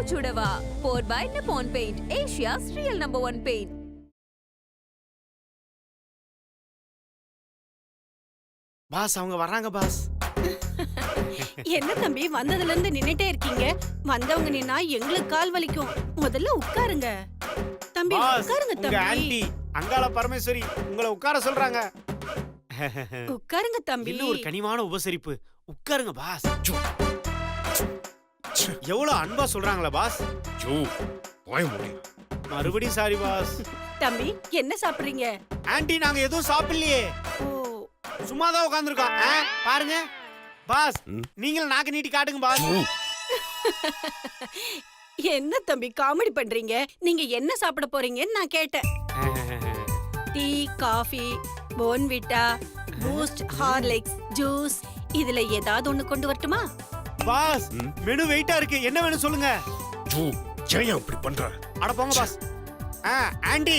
Chudava, poured by Nippon Paint, Asia's real #1 paint. Pass அவங்க வர்றாங்க pass. என்ன தம்பி வந்ததுல இருந்து நின்னுட்டே இருக்கீங்க? வந்தவங்க நின்னா எங்களுக்கு கால் வலிக்கும். முதல்ல உட்காருங்க தம்பி, உட்காருங்க உங்க ஆன்ட்டி அங்காள பரமேஸ்வரி உங்களை உட்கார சொல்றாங்க. உட்காருங்க தம்பி. என்ன ஒரு கனிவான உபசரிப்பு. உட்காருங்க பாஸ். எவ்வளவு அன்பா சொல்றாங்களா பாஸ். மறுபடியும் சாரி பாஸ். தம்பி என்ன சாப்பிடுறீங்க? ஆன்ட்டி நாங்க எதுவும் சாப்பிடலையே, சும்மாதான் உட்கார்ந்துருக்கோம். பாருங்க பாஸ், நீங்களும் நாக்கு நீட்டி காட்டுங்க பாஸ். என்ன தம்பி காமெடி பண்றீங்க? நீங்க என்ன சாப்பிட போறீங்கன்னு நான் கேட்டேன். Tea, coffee, Bournvita, boost, Horlicks, juice, இதுல ஏதாவது ஒண்ணு கொண்டு வரட்டுமா? பாஸ் மெனு வெயிட்டா இருக்கு, என்ன வேணும் சொல்லுங்க. ஜெயா இப்படி பண்ற? அட போங்க பாஸ். ஆன்ட்டி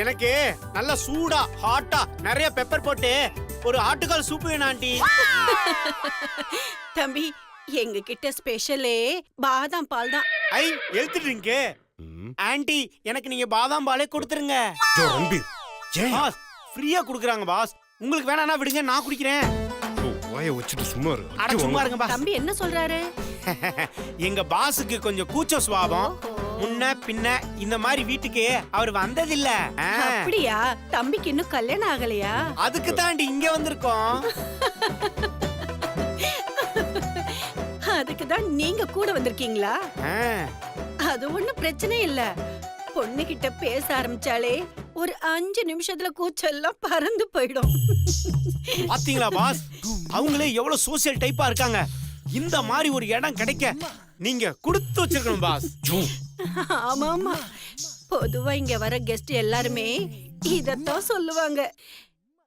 எனக்கு நல்ல சூடா ஹாட்டா நிறைய பெப்பர் போட்டு ஒரு ஆட்டுக்கால் சூப் வேணும் ஆன்ட்டி. தம்பி எங்க கிட்ட ஸ்பெஷலே பாதாம் பால் தான். ஐ ஹெல்த் ட்ரிங்க். ஆன்ட்டி எனக்கு நீங்க பாதாம் பாலே கொடுத்துருங்க. பாஸ் ஃப்ரீயா குடுக்குறாங்க பாஸ். உங்களுக்கு வேணானா விடுங்க, நான் குடிக்கிறேன். வாயை வச்சிட்டு சும்மா இரு. அட சும்மா இருங்க பாஸ். தம்பி என்ன சொல்றாரு? எங்க பாஸுக்கு கொஞ்சம் கூச்ச சுபாவம். முன்ன பின்ன இந்த மாதிரி வீட்டுக்கு அவர் வந்ததில்ல. அப்படியா? தம்பிக்கு இன்னும் கல்யாணம் ஆகலையா? அதுக்கு தாண்டி இங்க வந்திருக்கோம். அதுக்கு தான் நீங்க கூட வந்திருக்கீங்களா? அது ஒண்ணும் பிரச்சனை இல்ல. பொண்ணு கிட்ட பேச ஆரம்பிச்சாலே ஒரு 5 நிமிஷத்துல கூச்செல்லாம் பறந்து போயிடும். பாத்தீங்களா பாஸ், அவங்களே எவ்வளவு சோசியல் டைப்பா இருக்காங்க. இந்த மாதிரி ஒரு இடம் கிடைக்க நீங்க கொடுத்து வச்சிருக்கணும் பாஸ். ஆமா ஆமா, பொதுவா இங்க வர கெஸ்ட் எல்லாருமே இதத்தான் சொல்லுவாங்க.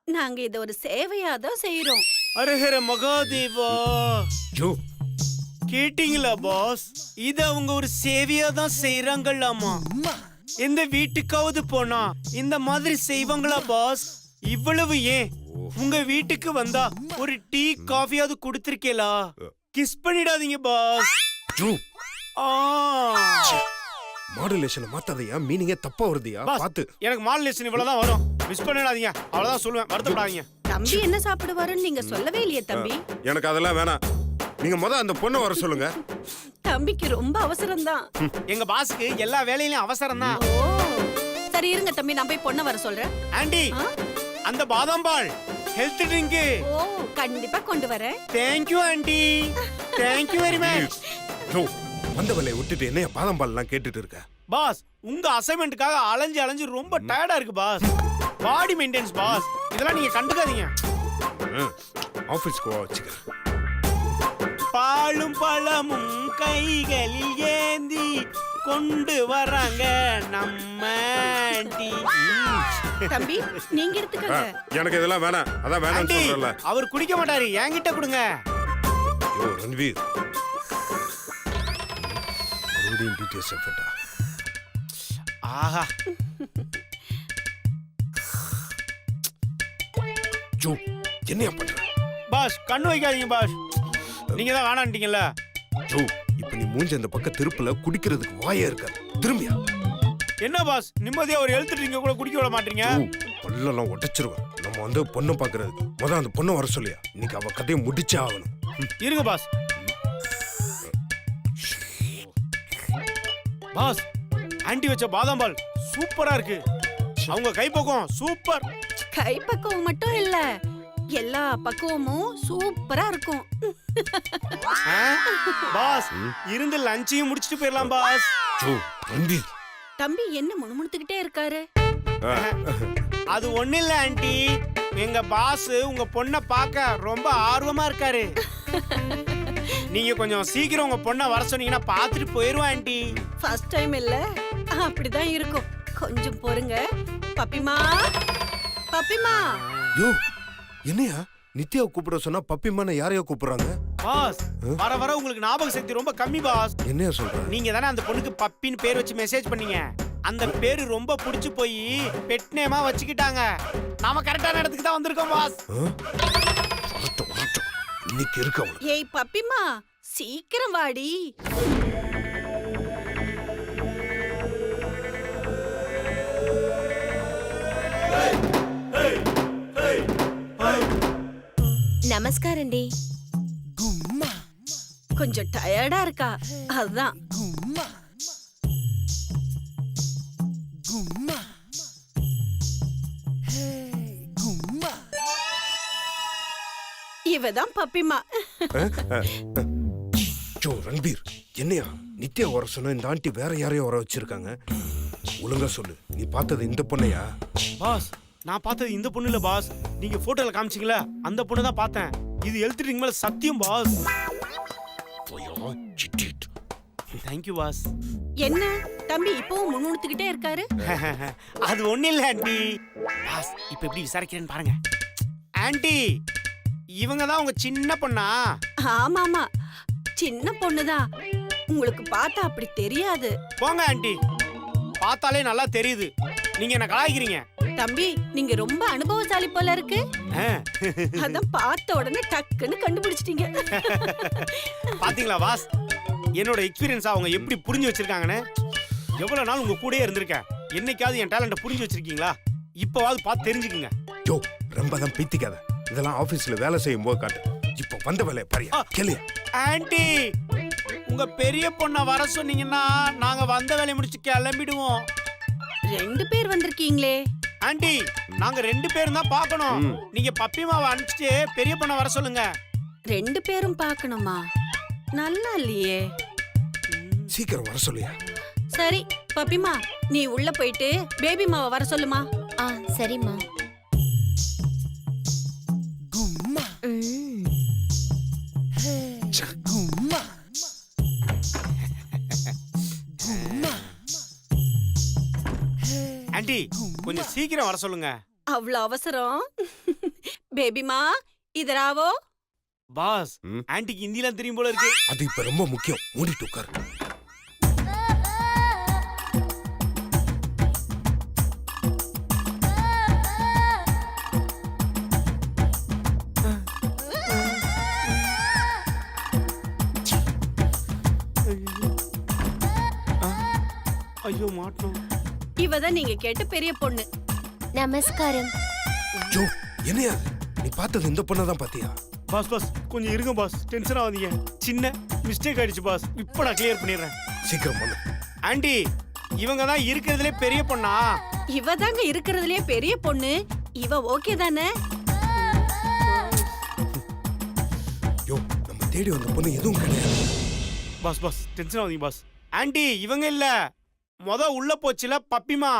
நாங்க இத ஒரு சேவையா தான் செய்யறோம். அரஹர மகாதேவா. கேட்டீங்களா பாஸ், இத அவங்க ஒரு சேவையா தான் செய்யறாங்களாமா. எந்த வீட்டுக்காவது போனா இந்த மாதிரி செய்வாங்களா பாஸ்? இவ்வளவு ஏன் உங்க வீட்டுக்கு வந்தா ஒரு டீ காஃபியாவது கொடுத்திருக்கேலா? கிஸ் பண்ணிடாதீங்க பாஸ். மாடுலேஷன் மாத்தாதையா, மீனிங்கே தப்பா வருதியா? பாத்து. எனக்கு மாடுலேஷன் இவ்வளவுதான் வரும், மிஸ் பண்ணிடாதீங்க, அவ்வளவுதான் சொல்லுவேன். வருத்தப்படாதீங்க. தம்பி என்ன சாப்பிடுவாருன்னு நீங்க சொல்லவே இல்லையே தம்பி. எனக்கு அதெல்லாம் வேணாம். நீங்க அந்த பொண்ணை வர சொல்லுங்க. தம்பிக்கு ரொம்ப அவசரம் தான். எங்க பாஸ்க்கு எல்லா வேலையிலயும் அவசரம் தான். சரி இருங்க தம்பி, நான் போய் பொண்ணை வர சொல்றேன். ஆண்டி அந்த பாதாம் பால் ஹெல்த் ட்ரிங்க். ஓ கண்டிப்பா கொண்டு வரேன். Thank you aunty, thank you very much. வந்த வேலையை விட்டுட்டு என்ன பாதாம் பால் எல்லாம் கேட்டுட்டு இருக்க? பாஸ் உங்க அசைன்மென்ட்காக அலைஞ்சு ரொம்ப டயர்டா இருக்கு பாஸ். பாடி மெயின்டெனன்ஸ் பாஸ், இதெல்லாம் நீங்க கண்டுக்காதீங்க. ஆபீஸ்க்கு வச்சுக்க. பாலும் பழமும் கைகளில் ஏந்தி கொண்டு வராங்க நம்ம ஆண்டி. தம்பி நீங்க எடுத்துக்கங்க. எனக்கு இதெல்லாம் வேணாம். அதான் வேணாம்னு சொல்றல. அவர் குடிக்க மாட்டாரு, என்கிட்ட கொடுங்க. யோ ரன்வீர், மறுபடியும் டீடைல்ஸ் போட்டா. ஆஹா ஜோ என்னையா பண்ற? பாஸ் கண்ணு வைக்காதீங்க பாஸ், நீங்க தான் வேணான்ட்டீங்கல்ல. ஜோ இப்ப நீ மூஞ்ச அந்த பக்கம் திருப்புல குடிக்கிறதுக்கு வாயே இருக்காது. திரும்பியா? என்ன பாஸ் நிம்மதியா ஒரு ஹெல்த் ட்ரிங்க் கூட குடிக்க விட மாட்டீங்க? பல்லெல்லாம் உடைச்சிருவேன். நம்ம பொண்ணு பாக்குறதுக்கு அந்த பொண்ணை வர சொல்லியா? இன்னைக்கு அவ கதையை முடிச்சே ஆகணும். இருங்க பாஸ். பாஸ் ஆன்ட்டி வச்ச பாதாம் பால் சூப்பரா இருக்கு. அவங்க கைப்பக்குவம் சூப்பர். கைப்பக்குவம் மட்டும் இல்ல, எல்லா பக்குவமும் சூப்பரா இருக்கும். பாஸ் இருந்து லஞ்சையும் முடிச்சிட்டு போயிடலாம் பாஸ். தம்பி என்ன முணுமுணுத்துக்கிட்டே இருக்காரு? அது ஒண்ணு இல்ல ஆன்ட்டி, எங்க பாஸ் உங்க பொண்ணை பார்க்க ரொம்ப ஆர்வமா இருக்காரு. நீங்க கொஞ்சம் சீக்கிரம் உங்க பொண்ணை வர சொன்னீங்கன்னா பார்த்துட்டு போயிருவோம் ஆன்ட்டி. ஃபர்ஸ்ட் டைம் இல்ல, அப்படிதான் இருக்கும். கொஞ்சம் பொறுங்க. பப்பிமா, பப்பிமா. யோ என்னையா நித்யா கூப்பிட சொன்னா பப்பிமான யாரையோ கூப்பிடுறாங்க? பாஸ் வர வர உங்களுக்கு ஞாபக சக்தி ரொம்ப கம்மி பாஸ். என்னையா சொல்ற? நீங்க தானே அந்த பொண்ணுக்கு பப்பின்னு பேர் வச்சு மெசேஜ் பண்ணீங்க. அந்த பேரு ரொம்ப பிடிச்சு போய் பெட் நேமா வச்சுக்கிட்டாங்க. நாம கரெக்டான இடத்துக்கு தான் வந்திருக்கோம் பாஸ். இன்னைக்கு இருக்கவங்க. ஏய் பப்பிமா சீக்கிரம் வாடி. நமஸ்காரண்டி. கொஞ்சம் டயர்டா இருக்கா, அதுதான். இவதான் பப்பிமா. ஜோ ரன்பீர், என்னையா நித்யா வர சொன்ன இந்த ஆண்டி வேற யாரையும் வர வச்சிருக்காங்க? ஒழுங்கா சொல்லு, நீ பார்த்தது இந்த பொண்ணையா? பாஸ், நான் பார்த்தது இந்த பொண்ணு இல்ல பாஸ். நீங்க போட்டோல காமிச்சீங்களா அந்த பொண்ணு தான் பார்த்தேன். இது எழுத்து ட்ரிங்க் மேல சத்தியம் பாஸ். Thank you boss. என்ன தம்பி இப்பவும் முன்னுத்துக்கிட்டே இருக்காரு? அது ஒண்ணு இல்ல ஆண்டி. பாஸ், இப்ப எப்படி விசாரிக்கிறேன்னு பாருங்க. ஆண்டி, இவங்க தான் உங்க சின்ன பொண்ணா? ஆமாமா, சின்ன பொண்ணுதான். உங்களுக்கு பார்த்தா அப்படி தெரியாது. போங்க ஆண்டி, பார்த்தாலே நல்லா தெரியுது. நீங்க என்ன கலாய்க்கிறீங்க. தம்பி, நீங்க ரொம்ப அனுபவசாலி போல இருக்கு. அதான் பார்த்த உடனே டக்குன்னு கண்டுபிடிச்சிட்டீங்க. பாத்தீங்களா பாஸ், என்னோட எக்ஸ்பீரியன்ஸ் அவங்க எப்படி புரிஞ்சு வச்சிருக்காங்கன்னு. எவ்வளவு நாள் உங்க கூடயே இருந்திருக்கேன். என்னைக்காவது என் டேலண்ட புரிஞ்சு வச்சிருக்கீங்களா? இப்பவாவது பார்த்து தெரிஞ்சுக்குங்க. ஜோ, ரொம்ப தான் பீத்திக்காத. இதெல்லாம் ஆபீஸ்ல வேலை செய்யும் போது காட்டு. இப்ப வந்த வேலையை பாரியா கேளு. ஆண்டி, உங்க பெரிய பொண்ண வர சொன்னீங்கன்னா நாங்க வந்த வேலையை முடிச்சு கிளம்பிடுவோம். 2 பேர் வந்திருக்கீங்களே. ஆண்டி, நாங்க 2 பேரும் தான் பார்க்கணும். நீங்க பப்பிமாவை அனுப்பிச்சிட்டு பெரிய பொண்ண வர சொல்லுங்க. 2 பேரும் பார்க்கணுமா? நல்லா இல்லையே. சீக்கிரம் வர சொல்லியா. சரி பப்பிமா, நீ உள்ள போயிட்டு பேபி மாவை வர சொல்லுமா. சரிம்மா. ஆண்டி, கொஞ்சம் சீக்கிரம் வர சொல்லுங்க. அவ்வளவு அவசரம்? பேபிமா இதராவோ. பாஸ், ஆண்டிக்கு ஹிந்திலாம் தெரியும் போல இருக்கு. அது இப்ப ரொம்ப முக்கியம். மூடிட்டு உட்காரு. ஐயோ மாட்டோம். இவதான் நீங்க கேட்ட பெரிய பொண்ணு. நமஸ்காரம். ஜோ, என்னையா நீ பார்த்தது இந்த பொண்ணை தான் பாத்தியா? பாஸ் பாஸ், கொஞ்சம் இருங்க பாஸ், டென்ஷன் ஆகாதீங்க. சின்ன மிஸ்டேக் ஆயிடுச்சு பாஸ், இப்போ நான் கிளியர் பண்ணிடுறேன். சீக்கிரம் பண்ணு. ஆண்டி, இவங்க தான் இருக்கிறதுலே பெரிய பொண்ணா? இவதாங்க இருக்கிறதுலே பெரிய பொண்ணு. இவ ஓகே தானே? யோ, நம்ம தேடி வந்த பொண்ணு எதுவும் கிடையாது. பாஸ் பாஸ், டென்ஷன் ஆகாதீங்க பாஸ். ஆண்டி, இவங்க இல்ல, உள்ள போச்சுல பப்பிமா.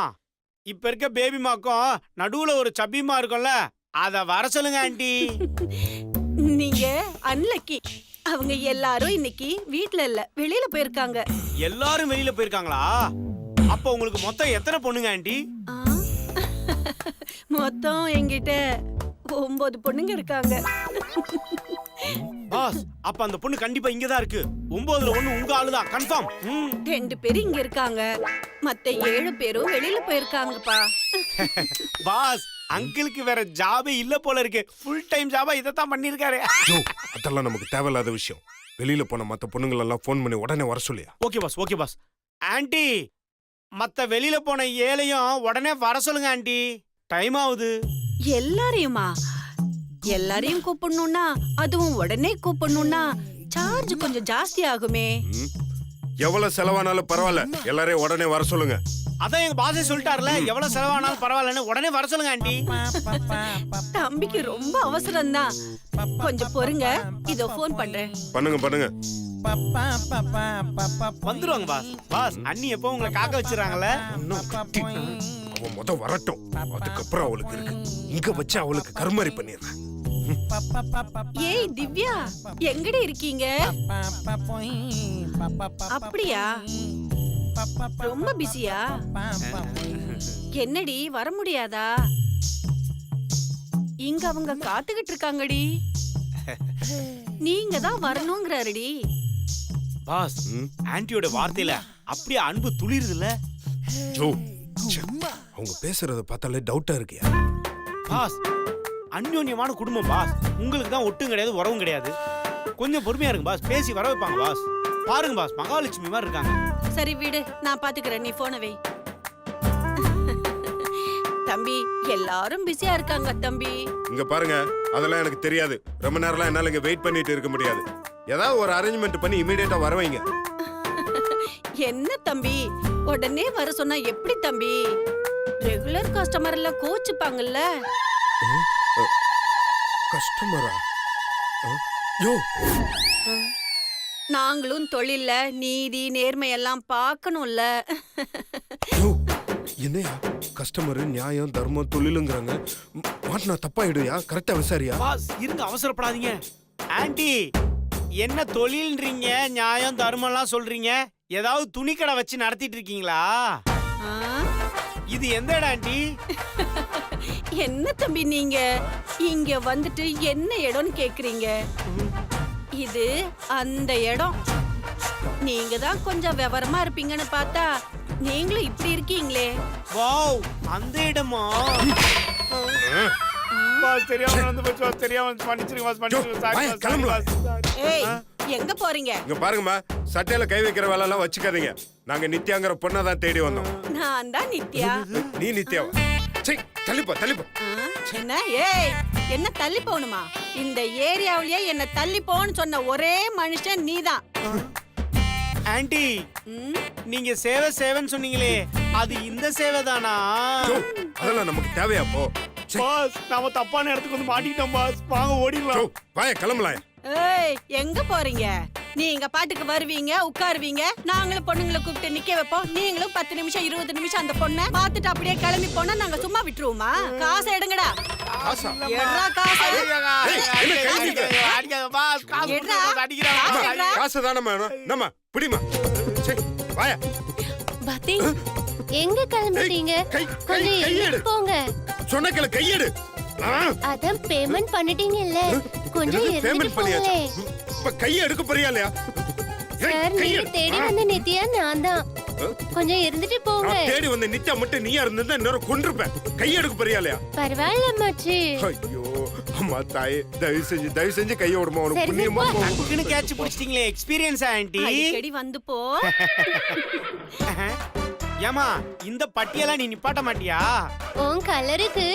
இப்ப இருக்க பேபிமாக்கும் நடுவுல ஒரு சப்பிமா இருக்கும்ல, அத வர சொல்லுங்க ஆண்டி. நீங்க அன்லக்கி. அவங்க எல்லாரும் இன்னைக்கு வீட்ல இல்ல, வெளியில போயிருக்காங்க. எல்லாரும் வெளியில போயிருக்காங்களா? அப்ப உங்களுக்கு மொத்தம் எத்தனை பொண்ணுங்க ஆண்டி? மொத்தம் என்கிட்ட 9 பொண்ணுங்க இருக்காங்க. பாஸ், அப்ப அந்த பொண்ணு கண்டிப்பா இங்க தான் இருக்கு. 9ல 1 உங்க ஆளுதான் கன்ஃபார்ம். 2 பேர் இங்க இருக்காங்க. மத்த 7 பேரும் வெளியில போயிருக்காங்கப்பா. பாஸ், அங்கிளுக்கு வேற ஜாபே இல்ல போல இருக்கு. ஃபுல் டைம் ஜாபா இதத்தான் பண்ணிருக்காரு. ஜோ, அதெல்லாம் நமக்கு தேவையில்லாத விஷயம். வெளியில போன மத்த பொண்ணுங்க எல்லாம் போன் பண்ணி உடனே வர சொல்லியா. Okay boss, okay boss. ஆண்டி, மத்த வெளியில போன 7ஐயும் உடனே வர சொல்லுங்க ஆண்டி. டைம் ஆகுது. எல்லாரையுமா? எல்லாரையும் கூப்பிடணும்னா, அதுவும் உடனே கூப்பிடணும்னா சார்ஜ் கொஞ்சம் ஜாஸ்தி ஆகுமே. எவ்வளவு செலவானாலும் பரவாயில்ல, எல்லாரையும் உடனே வர சொல்லுங்க. அதான் எங்க பாஸே சொல்லிட்டாருல, எவ்வளவு செலவானாலும் பரவாயில்லன்னு உடனே வர சொல்லுங்க ஆண்டி. தம்பிக்கு ரொம்ப அவசரம் தான், கொஞ்சம் பொறுங்க. இதோ போன் பண்றேன். பண்ணுங்க பண்ணுங்க. வந்துருவாங்க பாஸ். பாஸ், அண்ணி எப்போ உங்களை காக்க வச்சிடறாங்கல்ல. அவன் முத வரட்டும், அதுக்கப்புறம் அவளுக்கு இருக்கு. இங்க வச்சு அவளுக்கு கருமாரி பண்ணிடுறேன். ஏய் திவ்யா, எங்கடி இருக்கீங்க? அப்படியா? ரொம்ப பிஸியா? என்னடி வர முடியாதா? இங்க அவங்க காத்துக்கிட்டு இருக்காங்கடி. நீங்க தான் வரணும்ங்கறாருடி. பாஸ், ஆன்ட்டியோட வார்த்தையில அப்படியே அன்பு துளிருதுல. ஜோ, அவங்க பேசுறத பார்த்தாலே டவுட்டா இருக்கியா? பாஸ், அந்யோன்யமான குடும்பம் பாஸ். உங்களுக்கு தான் ஒட்டும் கிடையாது, உறவும் கிடையாது. கொஞ்சம் பொறுமையா இருங்க பாஸ், பேசி வர வைப்பாங்க பாஸ். பாருங்க பாஸ், மகாலட்சுமி மாதிரி இருக்காங்க. சரி விடு, நான் பாத்துக்கிறேன், நீ போன வை. தம்பி எல்லாரும் பிஸியா இருக்காங்க தம்பி. இங்க பாருங்க, அதெல்லாம் எனக்கு தெரியாது. ரொம்ப நேரம்லாம் என்னால இங்க வெயிட் பண்ணிட்டு இருக்க முடியாது. ஏதாவது ஒரு அரேஞ்ச்மெண்ட் பண்ணி இமீடியட்டா வரவைங்க. என்ன தம்பி உடனே வர சொன்னா எப்படி தம்பி? ரெகுலர் கஸ்டமர் எல்லாம் கோச்சுப்பாங்கல்ல. கஸ்டமரா? யோ, நாங்களும் தொழில்ல நீதி நேர்மை எல்லாம் பார்க்கணும்ல. யோ, என்னையா கஸ்டமர் நியாயம் தர்மம் தொழிலுங்கிறாங்க. மாட்டினா தப்பாயிடுயா? கரெக்டா விசாரியா? பாஸ் இருங்க, அவசரப்படாதீங்க. ஆண்டி, என்ன தொழில்ன்றீங்க, நியாயம் தர்மம்லாம் சொல்றீங்க? ஏதாவது துணி கடை வச்சு நடத்திட்டு இருக்கீங்களா? ஆ? இது எந்த இடம் ஆண்டி? என்ன தம்பி நீங்க இங்க வந்துட்டு என்ன இடம்னு கேக்குறீங்க? இது அந்த இடம். நீங்க தான் கொஞ்சம் விவரமா இருப்பீங்கன்னு பார்த்தா நீங்களும் இப்படி இருக்கீங்களே. வாவ், அந்த இடமா? பாஸ் தெரியாம நடந்து போச்சு பாஸ், தெரியாம மன்னிச்சிருங்க பாஸ், மன்னிச்சிருங்க. Sorry boss, sorry boss. ஏய் எங்க போறீங்க? இங்க பாருங்கம்மா, சட்டையில கை வைக்கிற வேலை எல்லாம் வச்சுக்காதீங்க. நாங்க நித்யாங்கிற பொண்ணை தான் தேடி வந்தோம். நான் தான் நித்யா. நீ நித்யாவா? சீ, தள்ளிப்போ தள்ளிப்போ. ஆ? என்ன? ஏய் என்ன தள்ளி போகணுமா? இந்த ஏரியாவிலேயே என்ன தள்ளி போன்னு சொன்ன ஒரே மனுஷன் நீதான். ஆண்டி, ம்? நீங்க சேவை சேவைன்னு சொன்னீங்களே, அது இந்த சேவை தானா? யோ, அதெல்லாம் நமக்கு தேவையா? போ. சீ, பாஸ், நாம தப்பான இடத்துக்கு வந்து மாட்டிக்கிட்டோம் பாஸ். வாங்க யோ, ஓடிடலாம். வாய கிளம்பலாம். ஏய் எங்க போறீங்க? நீங்க பாட்டுக்கு வருவீங்க உட்காருவீங்க, நாங்களும் பொண்ணுங்களை கூப்பிட்டு நிக்க வைப்போம். நீங்களும் 10 நிமிஷம் 20 நிமிஷம் அந்த பொண்ணை பார்த்துட்டு அப்படியே கிளம்பி போனா நாங்க சும்மா விட்டுருவோமா? காசை எடுங்கடா. காசா? எடுறா காசை. ஏய், என்ன கை நீட்டுற? அடிக்காத பாஸ், காசு எடுறா. கொடுத்து பாஸ், அடிக்கிறாங்க. காசு எடுறா. காசு தானே வேணும். நம்ம பிடிமா. சீ, வாயா. பத்தி எங்க கிளம்பிட்டீங்க? கை, கை, கொஞ்சம் கையெடு. எழுந்து போங்க. சொன்னக்கல கையெடு. அதான் பேமெண்ட் பண்ணிட்டீங்கல்ல, கொஞ்சம் என்னது இருந்துட்டு பேமெண்ட் பண்ணியாச்சு? போங்களே. இப்ப கையை எடுக்க போறியா இல்லையா? ஏய், சார், நீங்க கையெடு. தேடி வந்த நித்யா நான் தான். கொஞ்சம் இருந்துட்டு போங்க. நான் தேடி வந்த நித்யா மட்டும் நீயா இருந்திருந்தா இன்னொரு கொன்றுப்பேன். கையை எடுக்க போறியா இல்லையா? பரவாயில்ல மச்சி. ஐயோ, அம்மா தாயே, தயவு செஞ்சு கையை விடுமா. உனக்கு சரி, புண்ணியமா சரி, போகும். டக்குன்னு கேட்ச் பிடிச்சிட்டீங்களே, எக்ஸ்பீரியன்ஸ் ஆண்டி. அடிக்கடி வந்து போ. ஏமா, இந்த பட்டியெல்லாம் நீ நிப்பாட்ட மாட்டியா? உன் கலருக்கு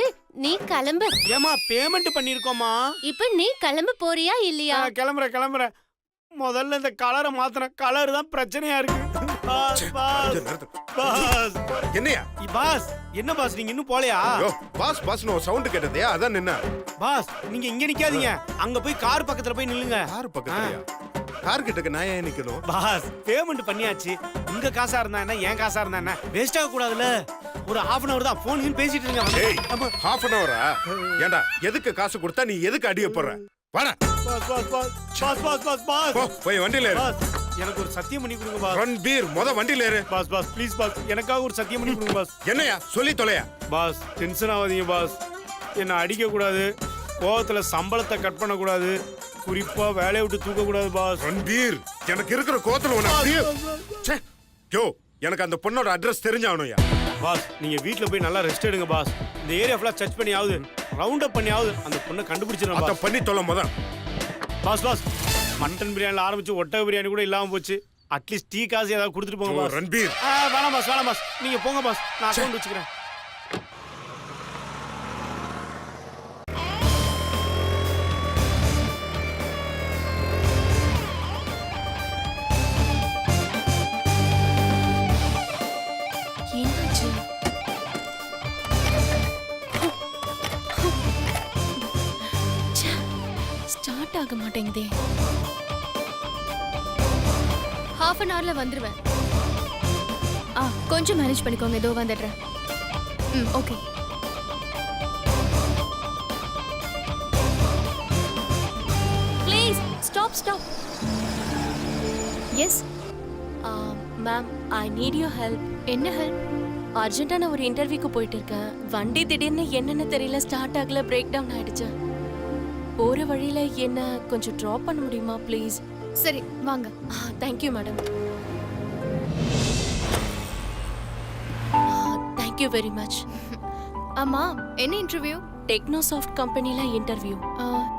நீ கிளம்பு. ஏமா, பேமெண்ட் பண்ணிருக்கோமா? இப்ப நீ கிளம்ப போறியா இல்லையா? கிளம்புறேன். முதல்ல இந்த கலரை மாத்தின, கலர் தான் பிரச்சனையா இருக்கு. பாஸ், பாஸ், கொஞ்சம் நிறுத்து. பாஸ். என்னையா? பாஸ், என்ன பாஸ் நீங்க இன்னும் போலையா? யோ, பாஸ் பாஸ்னு ஒரு சவுண்ட் கேட்டதே, அதான் நின்னா. பாஸ், நீங்க இங்க நிக்காதீங்க, அங்க போய் கார் பக்கத்துல போய் நில்லுங்க. கார் பக்கத்துலயா? கார் கிட்டக்கு நான் ஏன் நிக்கணும்? பாஸ், பேமெண்ட் பண்ணியாச்சு. உங்க காசா இருந்தா என்ன, என் காசா இருந்தா என்ன, வேஸ்ட் ஆக கூடாதுல்ல. ஒரு half an hour தான் போன் பேசிட்டு இருங்க. ஏய், half an hour-ஆ? ஏண்டா, எதுக்கு காசு கொடுத்தா நீ எதுக்கு அடிய போற? வாடா. Boss, boss, boss, boss, boss, boss, boss. போ, போய் வண்டியில ஏறு. பாஸ், எனக்கு ஒரு சத்தியம் பண்ணி கொடுங்க பாஸ். ரன்பீர், முத வண்டியில ஏறு. பாஸ், பாஸ், ப்ளீஸ் பாஸ், எனக்காக ஒரு சத்தியம் பண்ணி கொடுங்க பாஸ். என்னையா சொல்லி தொலையா? பாஸ், டென்ஷன் ஆகாதீங்க பாஸ். என்ன அடிக்க கூடாது, கோவத்துல சம்பளத்தை கட் பண்ண கூடாது, குறிப்பா வேலையை விட்டு தூக்க கூடாது பாஸ். ரன்பீர், எனக்கு இருக்கிற கோத்துல உன அப்படியே. ச்சே, யோ, எனக்கு அந்த பொண்ணோட அட்ரஸ் தெரிஞ்சாவணும்யா. பாஸ், நீங்க வீட்ல போய் நல்லா ரெஸ்ட் எடுங்க பாஸ். இந்த ஏரியா ஃபுல்லா சர்ச் பண்ணியாவது, ரவுண்ட் அப் பண்ணியாவது அந்த பொண்ணை கண்டுபிடிச்சிடணும் அத பாஸ். பண்ணி தொலை முத. பாஸ், பாஸ், மட்டன் பிரியாணில ஆரம்பிச்சு ஒட்டக பிரியாணி கூட இல்லாம போச்சு. அட்லீஸ்ட் டீ காசு ஏதாவது கொடுத்துட்டு போங்க யோ, பாஸ். ரன்பீர். வேணாம் பாஸ், நீங்க போங்க பாஸ், நான் அக்கௌண்ட் வச்சுக்கிறேன். ஸ்டார்ட் ஆக மாட்டேங்குதே. half an hourல வந்துருவேன். கொஞ்சம் மேனேஜ் பண்ணிக்கோங்க, ஏதோ வந்துடுறேன். Okay. Please stop. Yes ma'am, I need you help. என்ன ஹெல்ப்? அர்ஜென்ட்டா நான் ஒரு இன்டர்வியூக்கு போயிட்டு இருக்கேன். வண்டி திடீர்னு என்னன்னு தெரியல, ஸ்டார்ட் ஆகல, பிரேக் டவுன் ஆயிடுச்சு. போற வழியில என்ன கொஞ்சம் டிராப் பண்ண முடியுமா ப்ளீஸ்? சரி வாங்க. Thank you madam. Thank you very much. ஆமா, என்ன இன்டர்வியூ? டெக்னோசாஃப்ட் கம்பெனில இன்டர்வியூ.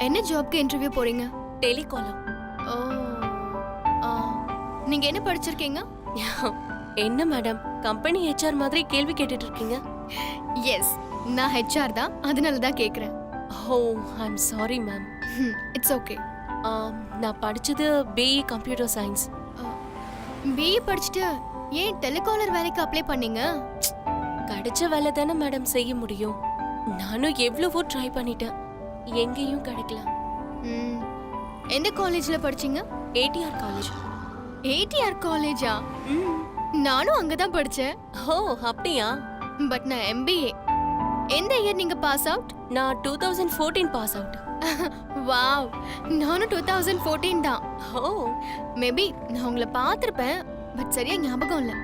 என்ன ஜாப்க்கு இன்டர்வியூ போறீங்க? டெலிகாலம். ஓ, நீங்க என்ன படிச்சிருக்கீங்க? என்ன மேடம், கம்பெனி HR மாதிரி கேள்வி கேட்டுட்டு இருக்கீங்க? எஸ், நான் ஹெச்ஆர் தான், அதனால தான் கேக்குறேன். ஓ I'm sorry ma'am. It's okay. நான் படிச்சது பிஇ கம்ப்யூட்டர் சயின்ஸ். பிஇ படிச்சுட்டு ஏன் டெலிகாலர் வேலைக்கு அப்ளை பண்ணீங்க? கிடைச்ச வேலை தானே மேடம் செய்ய முடியும். நானும் எவ்வளவோ ட்ரை பண்ணிட்டேன், எங்கேயும் கிடைக்கல. ம், எந்த காலேஜ்ல படிச்சீங்க? ADR college. ஏடிஆர் காலேஜா? நானும் அங்கதான் படிச்சேன். ஓ அப்படியா? பட் நான் எம்பிஏ. எந்த இயர் நீங்க பாஸ் அவுட்? நான் 2014 பாஸ் அவுட். வாவ், நானும் 2014 தான். ஓ மேபி நான் உங்களை பார்த்திருப்பேன், பட் சரியா ஞாபகம் இல்ல.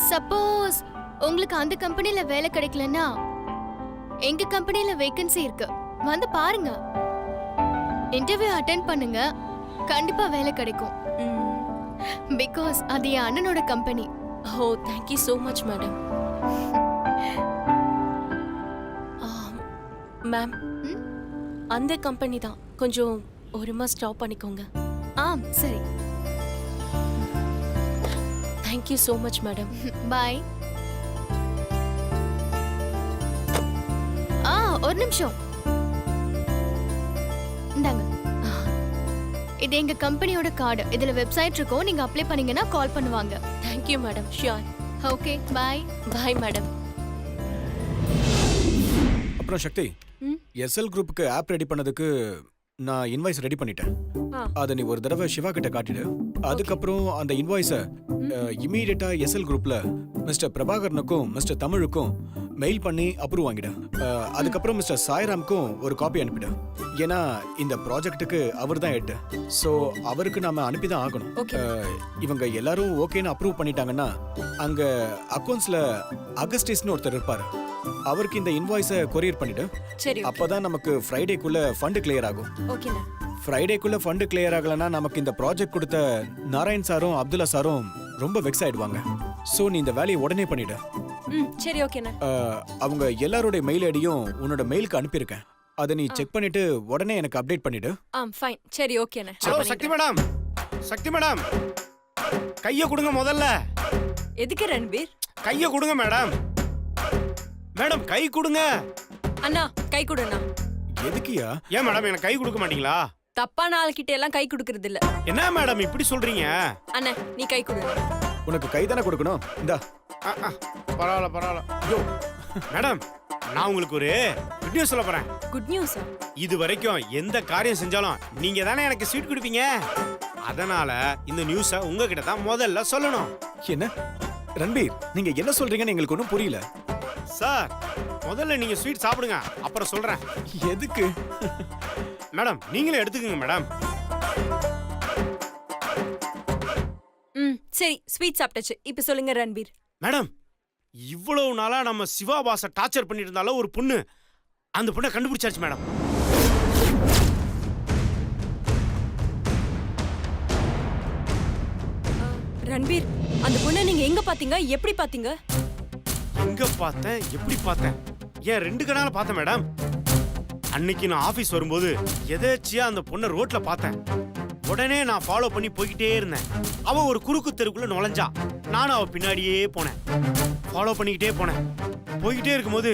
சப்போஸ் உங்களுக்கு அந்த கம்பெனில வேலை கிடைக்கலன்னா எங்க கம்பெனில வேகன்சி இருக்கு, வந்து பாருங்க. இன்டர்வியூ அட்டெண்ட் பண்ணுங்க, கண்டிப்பா வேலை கிடைக்கும். பிகாஸ் அது என் அண்ணனோட company. Oh thank you so much madam. Ma'am அந்த கம்பெனி தான், கொஞ்சம் ஒருமா ஸ்டாப் பண்ணிக்கோங்க. ஆம் சரி. Thank you so much madam. Bye. ஒரு நிமிஷம் இந்தாங்க. இது எங்க கம்பெனியோட கார்டு. இதுல வெப்சைட் இருக்கும், நீங்க அப்ளை பண்ணீங்கன்னா கால் பண்ணுவாங்க. Thank you madam. Sure. Okay bye. Bye madam. அப்புறம் சக்தி, எஸ்எல் குரூப்புக்கு ஆப் ரெடி பண்ணதுக்கு நான் இன்வாய்ஸ் ரெடி பண்ணிட்டேன். அதை நீ ஒரு தடவை சிவா கிட்ட காட்டிடு. அதுக்கப்புறம் அந்த இன்வாய்ஸை இமீடியட்டா எஸ்எல் குரூப்ல மிஸ்டர் பிரபாகரனுக்கும் மிஸ்டர் தமிழுக்கும் மெயில் பண்ணி அப்ரூவ் வாங்கிடு. அதுக்கப்புறம் மிஸ்டர் சாய்ராமுக்கும் ஒரு காப்பி அனுப்பிடு. ஏன்னா இந்த ப்ராஜெக்ட்டுக்கு அவர் தான் ஹெட், ஸோ அவருக்கு நாம அனுப்பி தான் ஆகணும். இவங்க எல்லாரும் ஓகேன்னு அப்ரூவ் பண்ணிட்டாங்கன்னா அங்க அக்கௌண்ட்ஸ்ல அகஸ்டிஸ்னு ஒருத்தர் இருப்பாரு, அவருக்கு இந்த இன்வாய்ஸை கொரியர் பண்ணிடு. சரி. அப்பதான் நமக்கு ஃப்ரைடேக்குள்ள ஃபண்ட் கிளியர் ஆகும். ஓகேண்ணா. ஃப்ரைடேக்குள்ள ஃபண்ட் கிளியர் ஆகலன்னா நமக்கு இந்த ப்ராஜெக்ட் கொடுத்த நாராயண் சாரும் அப்துல்லா சாரும் ரொம்ப வெக்ஸ் ஆயிடுவாங்க. ஸோ நீ இந்த வேலையை உடனே பண்ணிடு. சரி ஓகேண்ணா. அவங்க எல்லாரோட மெயில் ஐடியும் உன்னோட மெயிலுக்கு அனுப்பியிருக்கேன். அதை நீ செக் பண்ணிட்டு உடனே எனக்கு அப்டேட் பண்ணிடு. ஃபைன். சரி ஓகேண்ணா. ஹலோ சக்தி மேடம், சக்தி மேடம், கைய கொடுங்க முதல்ல. எதுக்கு ரன்பீர்? கைய கொடுங்க மேடம். மேடம் கை கொடுங்க. அண்ணா கை கொடுண்ணா. எதுக்குயா? ஏன் மேடம் எனக்கு கை கொடுக்க மாட்டீங்களா? தப்பான ஆள்கிட்ட எல்லாம் கை கொடுக்கறது இல்ல. என்ன மேடம் இப்படி சொல்றீங்க? அண்ணா நீ கை கொடு. உனக்கு கை தானே கொடுக்கணும். இந்தா. பரவாயில்ல பரவாயில்ல. ஐயோ மேடம், நான் உங்களுக்கு ஒரு குட் நியூஸ் சொல்ல போறேன். குட் நியூஸா? இது வரைக்கும் எந்த காரியம் செஞ்சாலும் நீங்க தானே எனக்கு ஸ்வீட் கொடுப்பீங்க. அதனால இந்த நியூஸை உங்ககிட்ட தான் முதல்ல சொல்லணும். என்ன ரன்பீர், நீங்க என்ன சொல்றீங்கன்னு எங்களுக்கு ஒன்றும் புரியல. சார் முதல்ல நீங்க ஸ்வீட் சாப்பிடுங்க, அப்புறம் சொல்றேன். எதுக்கு? மேடம் நீங்களே எடுத்துக்கங்க மேடம். சரி ஸ்வீட் சாப்பிட்டாச்சு. இப்ப சொல்லுங்க ரன்பீர். மேடம், இவ்வளவு நாளா நம்ம சிவா பாஸ டார்ச்சர் பண்ணிட்டு இருந்தாலும் ஒரு பொண்ணு, அந்த பொண்ணை கண்டுபிடிச்சாச்சு மேடம். ரன்பீர், அந்த பொண்ணை நீங்க எங்க பாத்தீங்க, எப்படி பாத்தீங்க? எங்க பார்த்தேன், எப்படி பார்த்தேன்? ஏன் 2 கணால பார்த்தேன் மேடம். அன்னைக்கு நான் ஆபீஸ் வரும்போது எதேச்சியா அந்த பொண்ணை ரோட்ல பார்த்தேன். உடனே நான் ஃபாலோ பண்ணி போய்கிட்டே இருந்தேன். அவ ஒரு குறுக்கு தெருக்குள்ள நுழைஞ்சா, நானும் அவ பின்னாடியே போனேன். ஃபாலோ பண்ணிக்கிட்டே போனேன். போய்கிட்டே இருக்கும்போது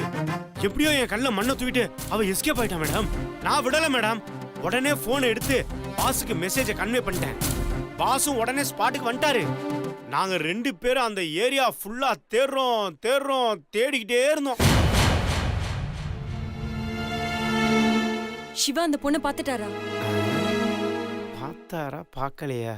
எப்படியோ என் கண்ணில் மண்ணை தூக்கிட்டு அவ எஸ்கேப் ஆயிட்டா மேடம். நான் விடல மேடம். உடனே போனை எடுத்து பாஸுக்கு மெசேஜை கன்வே பண்ணிட்டேன். பாஸும் உடனே ஸ்பாட்டுக்கு வந்துட்டாரு. நாங்க 2 பேரும் அந்த ஏரியா ஃபுல்லா தேடிக்கிட்டே இருந்தோம். சிவா அந்த பொண்ணை பாத்துட்டாரா? பார்த்தாரா பார்க்கலையா?